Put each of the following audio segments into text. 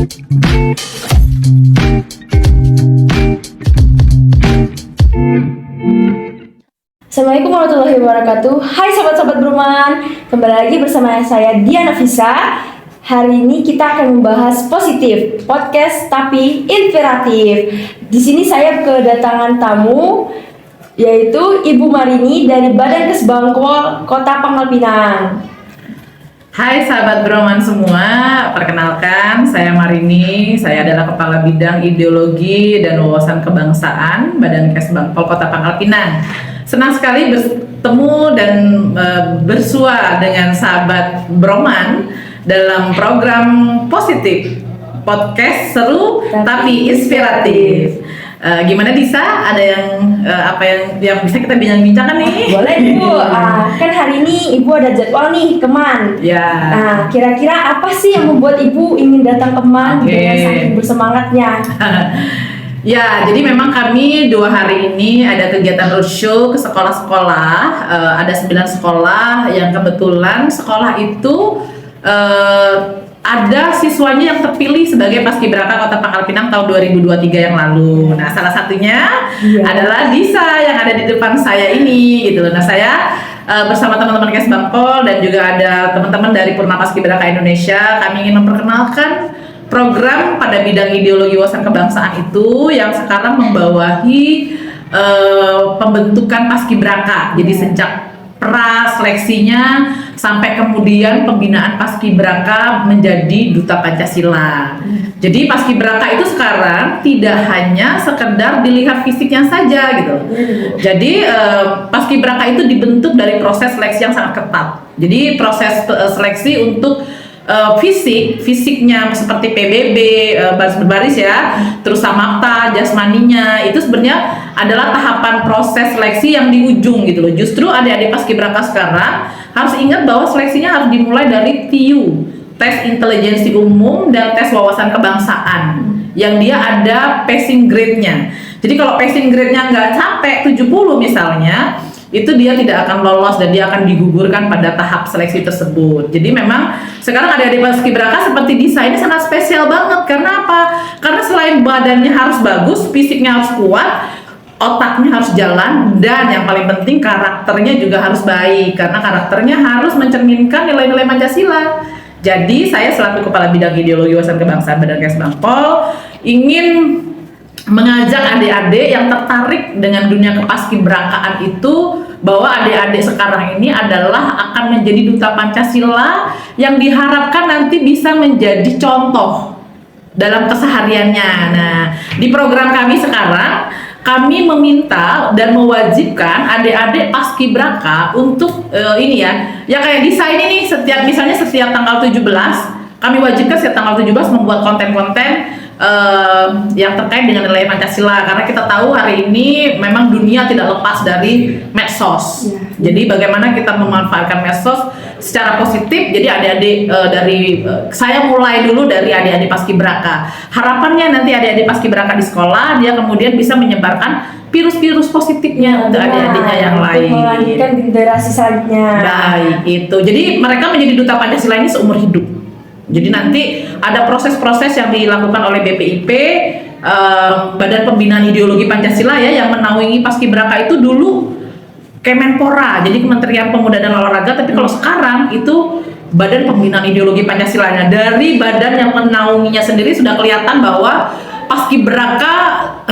Assalamualaikum warahmatullahi wabarakatuh. Hai sobat-sobat Broman, kembali lagi bersama saya Diana Visa. Hari ini kita akan membahas positif, podcast tapi inspiratif. Di sini saya kedatangan tamu, yaitu Ibu Marini dari Badan Kesbangpol Kota Pangkal Pinang. Hai sahabat Broman semua, perkenalkan saya Marini, saya adalah Kepala Bidang Ideologi dan Wawasan Kebangsaan Badan Kesbangpol Kota Pangkal Pinang. Senang sekali bertemu dan bersua dengan sahabat Broman dalam program positif, podcast seru tapi inspiratif. Gimana Disa? Ada yang yang bisa kita bincang-bincangkan nih? Boleh Ibu, kan hari ini Ibu ada jadwal nih ke MAN. Ya. Nah, kira-kira apa sih yang membuat Ibu ingin datang ke MAN dengan saking bersemangatnya? Ya, jadi memang kami 2 hari ini ada kegiatan roadshow ke sekolah-sekolah. Ada 9 sekolah yang kebetulan sekolah itu ada siswanya yang terpilih sebagai Paskibraka Kota Pangkal Pinang tahun 2023 yang lalu. Nah, salah satunya adalah Disa yang ada di depan saya ini, gitu. Nah, saya bersama teman-teman Kesbangpol dan juga ada teman-teman dari Purna Paskibraka Indonesia, kami ingin memperkenalkan program pada bidang ideologi wawasan kebangsaan itu yang sekarang membawahi pembentukan Paskibraka. Jadi sejak seleksinya sampai kemudian pembinaan Paskibraka menjadi Duta Pancasila. Jadi Paskibraka itu sekarang tidak hanya sekedar dilihat fisiknya saja gitu. Jadi Paskibraka itu dibentuk dari proses seleksi yang sangat ketat. Jadi proses seleksi untuk fisiknya seperti PBB, baris berbaris ya, terus samakta, jasmaninya itu sebenarnya adalah tahapan proses seleksi yang di ujung gitu loh. Justru adik-adik Paskibraka sekarang harus ingat bahwa seleksinya harus dimulai dari TIU, tes intelijensi umum dan tes wawasan kebangsaan yang dia ada passing grade-nya. Jadi kalau passing grade-nya nggak sampai 70 misalnya, itu dia tidak akan lolos dan dia akan digugurkan pada tahap seleksi tersebut. Jadi memang sekarang adik-adik Paskibraka seperti Disa ini sangat spesial banget. Karena apa? Karena selain badannya harus bagus, fisiknya harus kuat, otaknya harus jalan, dan yang paling penting karakternya juga harus baik. Karena karakternya harus mencerminkan nilai-nilai Pancasila. Jadi saya selaku Kepala Bidang Ideologi Wawasan Kebangsaan Badan Kesbangpol ingin mengajak adik-adik yang tertarik dengan dunia kepaskibrakaan itu bahwa adik-adik sekarang ini adalah akan menjadi duta Pancasila yang diharapkan nanti bisa menjadi contoh dalam kesehariannya. Nah, di program kami sekarang kami meminta dan mewajibkan adik-adik Paskibraka untuk ini ya kayak Disa ini nih, setiap tanggal 17 kami wajibkan setiap tanggal 17 membuat konten-konten yang terkait dengan nilai Pancasila, karena kita tahu hari ini memang dunia tidak lepas dari medsos. Jadi bagaimana kita memanfaatkan medsos secara positif. Jadi adik-adik saya mulai dulu dari adik-adik Paskibraka. Harapannya nanti adik-adik Paskibraka di sekolah dia kemudian bisa menyebarkan virus-virus positifnya untuk adik-adiknya yang lain. Melanjutkan generasi selanjutnya. Baik, itu. Jadi mereka menjadi duta Pancasila ini seumur hidup. Jadi nanti ada proses-proses yang dilakukan oleh BPIP, Badan Pembinaan Ideologi Pancasila ya, yang menaungi Paskibraka itu dulu Kemenpora, jadi Kementerian Pemuda dan Olahraga, tapi kalau sekarang itu Badan Pembinaan Ideologi Pancasila. Nah, dari badan yang menaunginya sendiri sudah kelihatan bahwa Paskibraka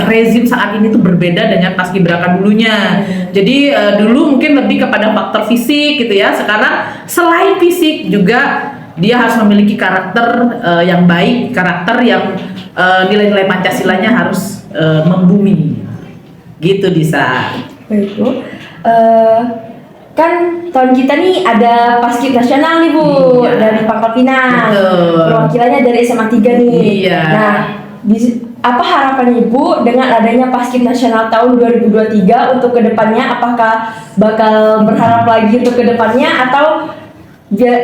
rezim saat ini tuh berbeda dengan Paskibraka dulunya. Jadi dulu mungkin lebih kepada faktor fisik gitu ya. Sekarang selain fisik juga dia harus memiliki karakter yang baik, karakter yang nilai-nilai Pancasilanya harus membumi. Gitu Disa. Baik Bu. Kan tahun kita nih ada Paskib Nasional nih Bu, dari Pangkal Pinang. Perwakilannya dari SMA 3 nih. Iya. Nah, apa harapan Ibu dengan adanya Paskib Nasional tahun 2023 untuk kedepannya? Apakah bakal berharap lagi untuk kedepannya atau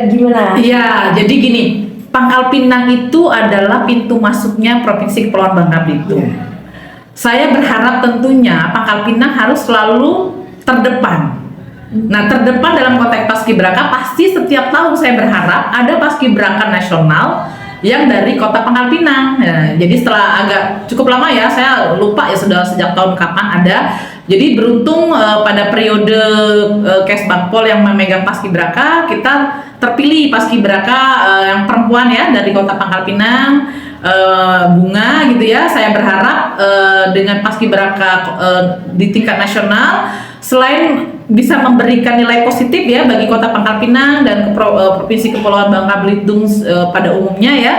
gimana? Iya, jadi gini, Pangkal Pinang itu adalah pintu masuknya Provinsi Kepulauan Bangka Belitung. Saya berharap tentunya Pangkal Pinang harus selalu terdepan. Nah, terdepan dalam konteks Paskibraka pasti setiap tahun saya berharap ada Paskibraka nasional yang dari Kota Pangkal Pinang. Nah, jadi setelah agak cukup lama ya, saya lupa ya sudah sejak tahun kapan ada. Jadi beruntung pada periode Kesbangpol yang memegang Paskibraka, kita terpilih Paskibraka yang perempuan ya dari Kota Pangkal Pinang, Bunga gitu ya. Saya berharap dengan Paskibraka di tingkat nasional, selain bisa memberikan nilai positif ya bagi Kota Pangkal Pinang dan Provinsi Kepulauan Bangka Belitung pada umumnya ya,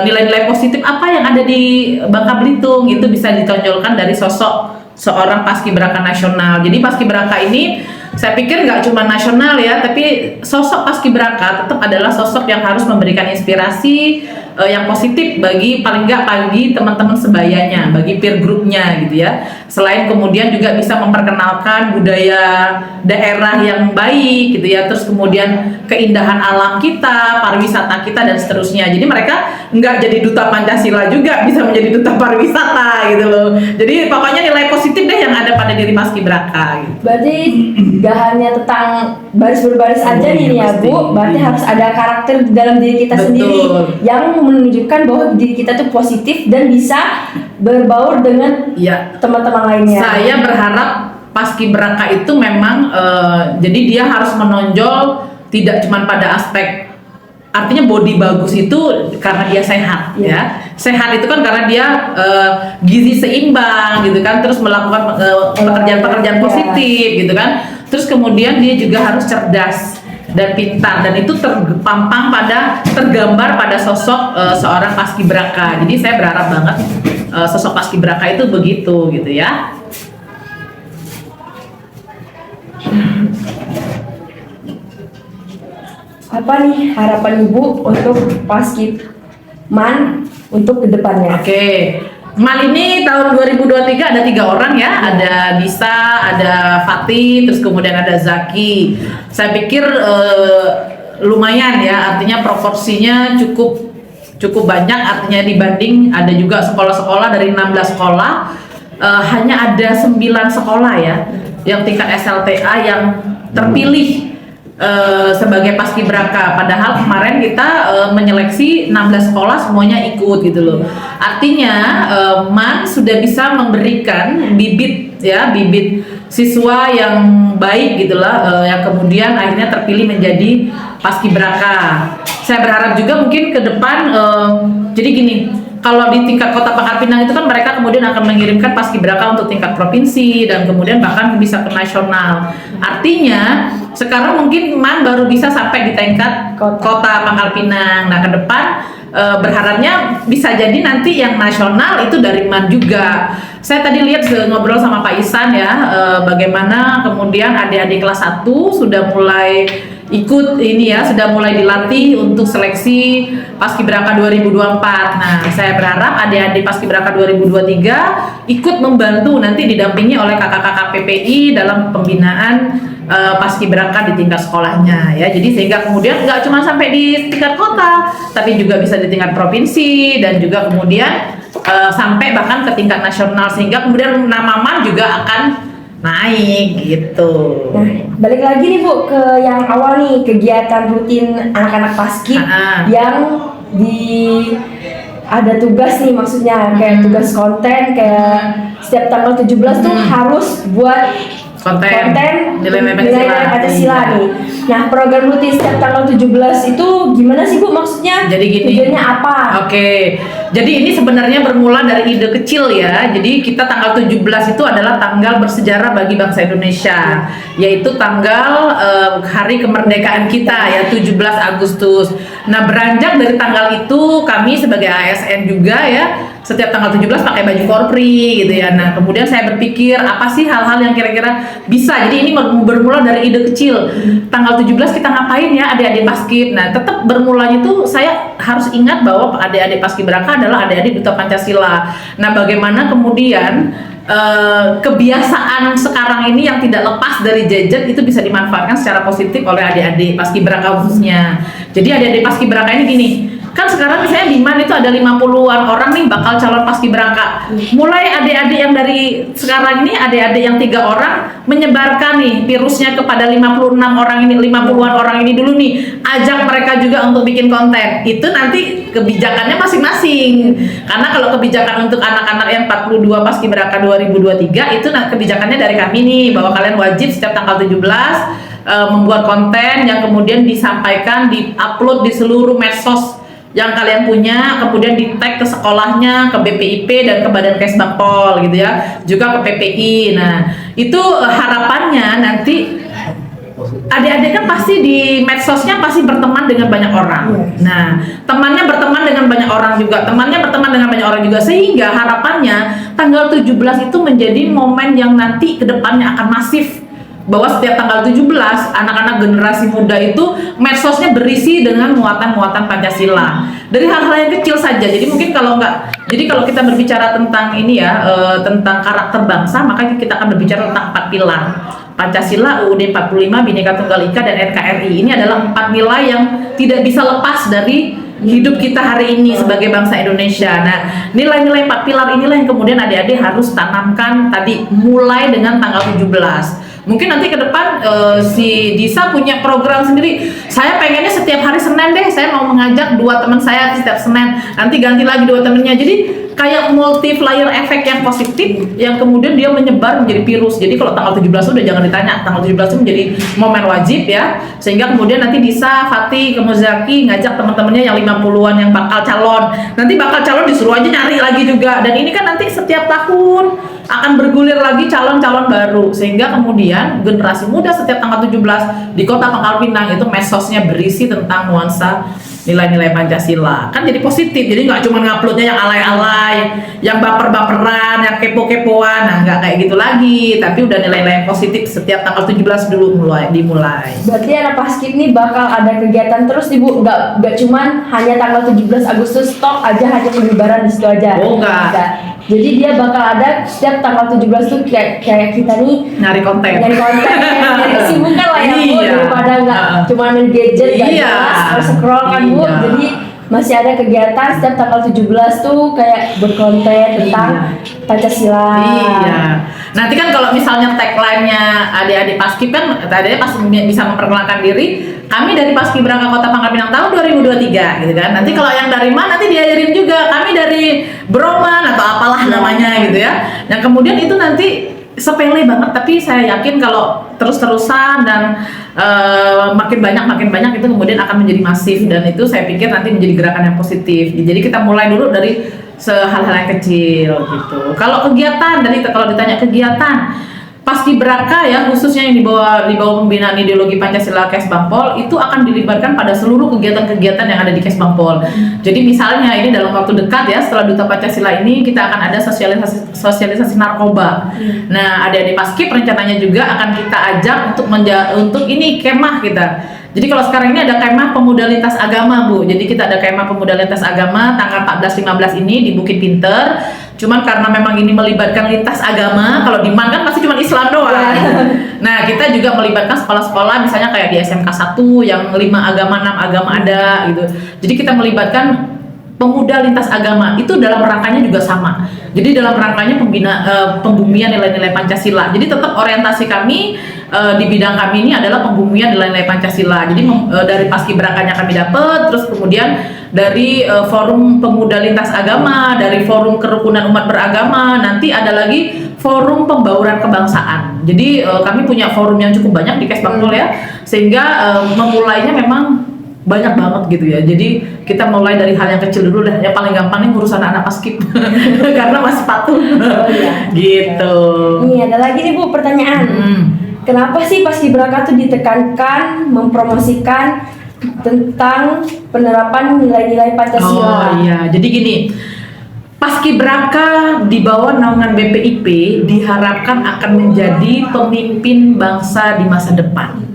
nilai-nilai positif apa yang ada di Bangka Belitung itu bisa ditonjolkan dari sosok seorang Paskibraka nasional. Jadi Paskibraka ini saya pikir nggak cuma nasional ya, tapi sosok Paskibraka tetap adalah sosok yang harus memberikan inspirasi yang positif bagi paling nggak bagi teman-teman sebayanya, bagi peer groupnya gitu ya. Selain kemudian juga bisa memperkenalkan budaya daerah yang baik gitu ya, terus kemudian keindahan alam kita, pariwisata kita dan seterusnya. Jadi mereka nggak jadi duta Pancasila juga, bisa menjadi duta pariwisata gitu loh. Jadi pokoknya nilai positif deh yang ada pada diri Paskibraka gitu. Berarti gak hanya tentang baris berbaris aja nih ya Bu, berarti harus ada karakter di dalam diri kita sendiri yang menunjukkan bahwa diri kita tuh positif dan bisa berbaur dengan teman-teman lainnya. Saya berharap Paskibraka itu memang jadi dia harus menonjol tidak cuma pada aspek, artinya body bagus itu karena dia sehat ya. Sehat itu kan karena dia gizi seimbang gitu kan, terus melakukan pekerjaan-pekerjaan positif gitu kan. Terus kemudian dia juga harus cerdas dan pintar, dan itu tergambar pada sosok seorang Paskibraka. Jadi saya berharap banget sosok Paskibraka itu begitu gitu ya. Apa nih harapan Ibu untuk Paskibman untuk kedepannya? Oke. MAN ini tahun 2023 ada 3 orang ya, ada Disa, ada Fatih, terus kemudian ada Zaki. Saya pikir lumayan ya, artinya proporsinya cukup banyak, artinya dibanding ada juga sekolah-sekolah dari 16 sekolah, hanya ada 9 sekolah ya yang tingkat SLTA yang terpilih sebagai Paskibraka. Padahal kemarin kita menyeleksi 16 sekolah semuanya ikut gitu loh. Artinya MAN sudah bisa memberikan bibit siswa yang baik gitulah, yang kemudian akhirnya terpilih menjadi Paskibraka. Saya berharap juga mungkin ke depan jadi gini, kalau di tingkat Kota Pangkal Pinang itu kan mereka kemudian akan mengirimkan Paskibraka untuk tingkat provinsi dan kemudian bahkan bisa ke nasional. Artinya sekarang mungkin MAN baru bisa sampai di tingkat Kota Pangkal Pinang. Nah, ke depan berharapnya bisa jadi nanti yang nasional itu dari MAN juga. Saya tadi lihat ngobrol sama Pak Isan ya, bagaimana kemudian adik-adik kelas 1 sudah mulai ikut ini ya, sudah mulai dilatih untuk seleksi Paskibraka 2024. Nah, saya berharap adik-adik Paskibraka 2023 ikut membantu, nanti didampingi oleh kakak-kakak PPI dalam pembinaan Paskibraka di tingkat sekolahnya ya. Jadi sehingga kemudian nggak cuma sampai di tingkat kota, tapi juga bisa di tingkat provinsi dan juga kemudian sampai bahkan ke tingkat nasional, sehingga kemudian nama MAN juga akan naik gitu. Nah, balik lagi nih Bu ke yang awal nih, kegiatan rutin anak-anak Paskib yang ada tugas nih, maksudnya kayak tugas konten, kayak setiap tanggal 17 tuh harus buat konten nilai Pancasila nih. Nah, program rutin setiap tanggal 17 itu gimana sih Bu maksudnya? Jadi gini. Tujuannya apa? Oke. Jadi ini sebenarnya bermula dari ide kecil ya. Jadi kita tanggal 17 itu adalah tanggal bersejarah bagi bangsa Indonesia, yaitu tanggal hari kemerdekaan kita ya, 17 Agustus. Nah, beranjak dari tanggal itu kami sebagai ASN juga ya, setiap tanggal 17 pakai baju korpri gitu ya. Nah, kemudian saya berpikir apa sih hal-hal yang kira-kira bisa. Jadi ini bermula dari ide kecil. Tanggal 17 kita ngapain ya adik-adik Paskib. Nah, tetap bermulanya itu saya harus ingat bahwa adik-adik Paskibraka adalah adik-adik duta Pancasila. Nah, bagaimana kemudian kebiasaan sekarang ini yang tidak lepas dari gadget itu bisa dimanfaatkan secara positif oleh adik-adik Paskibraka khususnya. Jadi adik-adik Paskibraka ini gini, kan sekarang misalnya di MAN itu ada 50-an orang nih bakal calon paskibraka. Mulai adik-adik yang dari sekarang ini, adik-adik yang 3 orang menyebarkan nih virusnya kepada 56 orang ini, 50-an orang ini dulu nih. Ajak mereka juga untuk bikin konten. Itu nanti kebijakannya masing-masing. Karena kalau kebijakan untuk anak-anak yang 42 paskibraka 2023 itu kebijakannya dari kami nih, bahwa kalian wajib setiap tanggal 17 membuat konten yang kemudian disampaikan, di-upload di seluruh medsos yang kalian punya, kemudian di-tag ke sekolahnya, ke BPIP dan ke Badan Kesbangpol gitu ya, juga ke PPI. Nah, itu harapannya nanti adik-adik kan pasti di medsosnya pasti berteman dengan banyak orang. Nah, temannya berteman dengan banyak orang juga, temannya berteman dengan banyak orang juga, sehingga harapannya tanggal 17 itu menjadi momen yang nanti kedepannya akan masif, bahwa setiap tanggal 17 anak-anak generasi muda itu medsosnya berisi dengan muatan-muatan Pancasila dari hal-hal yang kecil saja. Jadi mungkin kalau kita berbicara tentang ini ya, tentang karakter bangsa, maka kita akan berbicara tentang 4 pilar. Pancasila, UUD 45, Bhinneka Tunggal Ika, dan NKRI. Ini adalah 4 nilai yang tidak bisa lepas dari hidup kita hari ini sebagai bangsa Indonesia. Nah, nilai-nilai 4 pilar inilah yang kemudian adik-adik harus tanamkan tadi mulai dengan tanggal 17. Mungkin nanti ke depan si Disa punya program sendiri. Saya pengennya setiap hari Senin deh, saya mau mengajak 2 teman saya setiap Senin. Nanti ganti lagi 2 temennya. Jadi kayak multiplier efek yang positif yang kemudian dia menyebar menjadi virus. Jadi kalau tanggal 17 udah jangan ditanya, tanggal 17 itu menjadi momen wajib ya. Sehingga kemudian nanti Disa, Fatih, Kemuzaki ngajak teman-temannya yang 50-an yang bakal calon. Nanti bakal calon disuruh aja nyari lagi juga. Dan ini kan nanti setiap tahun akan bergulir lagi calon-calon baru, sehingga kemudian generasi muda setiap tanggal 17 di Kota Pangkal Pinang itu medsosnya berisi tentang nuansa nilai-nilai Pancasila. Kan jadi positif, jadi nggak cuma nguploadnya yang alay-alay, yang baper-baperan, yang kepo-kepoan, nah nggak kayak gitu lagi, tapi udah nilai-nilai yang positif setiap tanggal 17 dulu dimulai. Berarti anak paskib nih bakal ada kegiatan terus nih Bu, nggak cuman hanya tanggal 17 Agustus stop aja hanya pengibaran di situ aja. Oh enggak. Jadi dia bakal ada setiap tanggal 17 tuh kayak kita nih nyari konten, nyari kesibukan lah ya Bu, daripada nggak cuma main gadget nggak jelas scroll kan Bu. Jadi masih ada kegiatan setiap tanggal 17 tuh kayak berkonten tentang Pancasila. Iya. Nanti kan kalau misalnya tagline-nya adik-adik paskib kan adik-adik pasti bisa memperkenalkan diri. Kami dari Paskibraka Kota Pangkal Pinang tahun 2023 gitu kan. Nanti kalau yang dari mana nanti diajarin juga. Kami dari Broman atau apalah namanya gitu ya. Dan kemudian itu nanti sepele banget, tapi saya yakin kalau terus-terusan dan makin banyak itu kemudian akan menjadi masif, dan itu saya pikir nanti menjadi gerakan yang positif. Jadi kita mulai dulu dari hal-hal yang kecil gitu. Kalau kegiatan, kalau ditanya kegiatan Paskibraka ya, khususnya yang di bawah pembinaan ideologi Pancasila Kesbangpol itu akan dilibatkan pada seluruh kegiatan-kegiatan yang ada di Kesbangpol. Jadi misalnya ini dalam waktu dekat ya, setelah Duta Pancasila ini kita akan ada sosialisasi narkoba. Nah, adik-adik Paskib rencananya juga akan kita ajak untuk ini kemah kita. Jadi kalau sekarang ini ada kemah pemuda lintas agama Bu. Jadi kita ada kemah pemuda lintas agama tanggal 14-15 ini di Bukit Pinter. Cuman karena memang ini melibatkan lintas agama, kalau di MAN kan pasti cuma Islam doang. Nah, kita juga melibatkan sekolah-sekolah misalnya kayak di SMK 1 yang 5 agama, 6 agama ada gitu. Jadi kita melibatkan pemuda lintas agama, itu dalam rangkanya juga sama. Jadi dalam rangkanya pembumian nilai-nilai Pancasila. Jadi tetap orientasi kami di bidang kami ini adalah pembumian nilai-nilai Pancasila. Jadi dari paskibrakanya kami dapat, terus kemudian dari forum pemuda lintas agama, dari forum kerukunan umat beragama, nanti ada lagi forum pembauran kebangsaan. Jadi kami punya forum yang cukup banyak di Kesbangpol ya, sehingga memulainya memang banyak banget gitu ya. Jadi kita mulai dari hal yang kecil dulu dah. Yang paling gampang nih ngurus anak-anak paskib karena masih patuh. Gitu. Nih ada lagi nih Bu pertanyaan. Kenapa sih Paskibraka tuh ditekankan mempromosikan tentang penerapan nilai-nilai Pancasila? Oh iya, jadi gini, Paskibraka di bawah naungan BPIP diharapkan akan menjadi pemimpin bangsa di masa depan.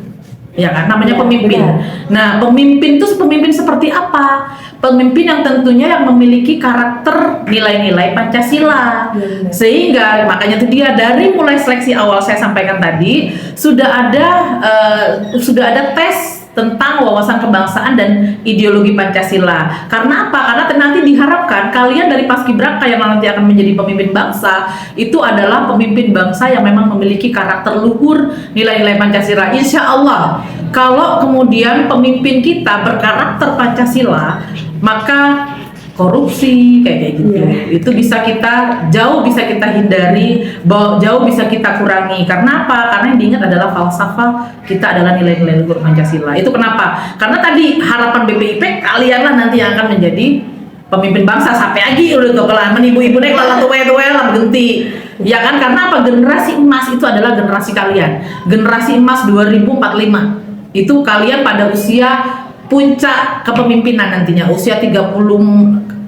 Ya kan, namanya pemimpin. Nah, pemimpin itu pemimpin seperti apa? Pemimpin yang tentunya yang memiliki karakter nilai-nilai Pancasila. Sehingga makanya itu dia dari mulai seleksi awal saya sampaikan tadi sudah ada tes tentang wawasan kebangsaan dan ideologi Pancasila. Karena apa? Karena nanti diharapkan kalian dari paskibraka yang nanti akan menjadi pemimpin bangsa itu adalah pemimpin bangsa yang memang memiliki karakter luhur nilai-nilai Pancasila. Insya Allah, kalau kemudian pemimpin kita berkarakter Pancasila, maka korupsi kayak gitu itu bisa kita hindari, jauh bisa kita kurangi. Karena apa? Karena yang diingat adalah falsafah kita adalah nilai-nilai luhur Pancasila. Itu kenapa? Karena tadi harapan BPIP kalianlah nanti yang akan menjadi pemimpin bangsa sampai lagi udah tuh kalau menipu-ibu nih kalau tuwe-tuwe lah berhenti. Ya kan? Karena apa? Generasi emas itu adalah generasi kalian. Generasi emas 2045. Itu kalian pada usia puncak kepemimpinan nantinya, usia 30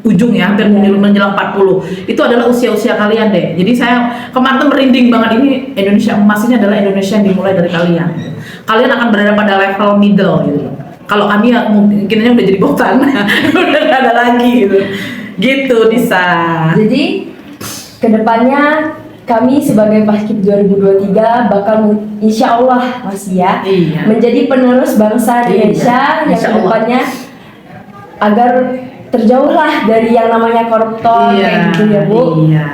ujung ya, hampir menjelang 40. Itu adalah usia-usia kalian deh. Jadi saya kemarin tuh merinding banget, ini Indonesia emas ini adalah Indonesia yang dimulai dari kalian. Kalian akan berada pada level middle gitu. Kalau kami ya mungkinnya udah jadi botan, udah gak ada lagi gitu. Gitu Nisa. Jadi kedepannya kami sebagai Paskib 2023 bakal insya Allah masih ya menjadi penerus bangsa Indonesia yang kedepannya agar terjauhlah dari yang namanya koruptor kayak gitu ya Bu. Ya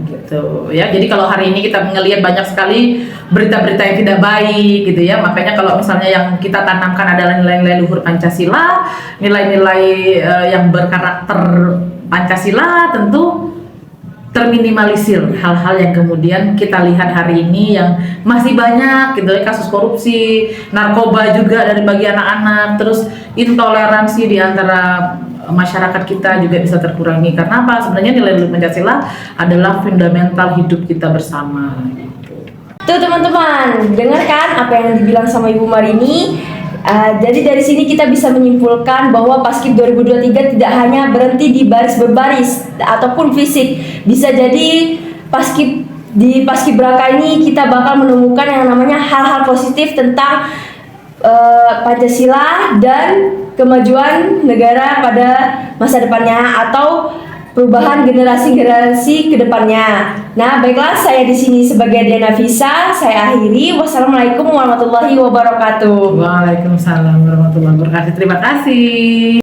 gitu ya. Jadi kalau hari ini kita melihat banyak sekali berita-berita yang tidak baik gitu ya, makanya kalau misalnya yang kita tanamkan adalah nilai-nilai luhur Pancasila, nilai-nilai yang berkarakter Pancasila, tentu terminimalisir hal-hal yang kemudian kita lihat hari ini yang masih banyak gitu ya, kasus korupsi, narkoba juga dari bagi anak-anak, terus intoleransi di antara masyarakat kita juga bisa terkurangi. Karena apa? Sebenarnya nilai-nilai Pancasila adalah fundamental hidup kita bersama gitu. Tuh teman-teman, dengarkan apa yang dibilang sama Ibu Marini. Jadi dari sini kita bisa menyimpulkan bahwa Paskib 2023 tidak hanya berhenti di baris berbaris ataupun fisik. Bisa jadi di Paskibraka ini kita bakal menemukan yang namanya hal-hal positif tentang Pancasila dan kemajuan negara pada masa depannya atau perubahan generasi-generasi ke depannya. Nah, baiklah, saya di sini sebagai Diana Fisa, saya akhiri. Wassalamualaikum warahmatullahi wabarakatuh. Waalaikumsalam warahmatullahi wabarakatuh. Terima kasih.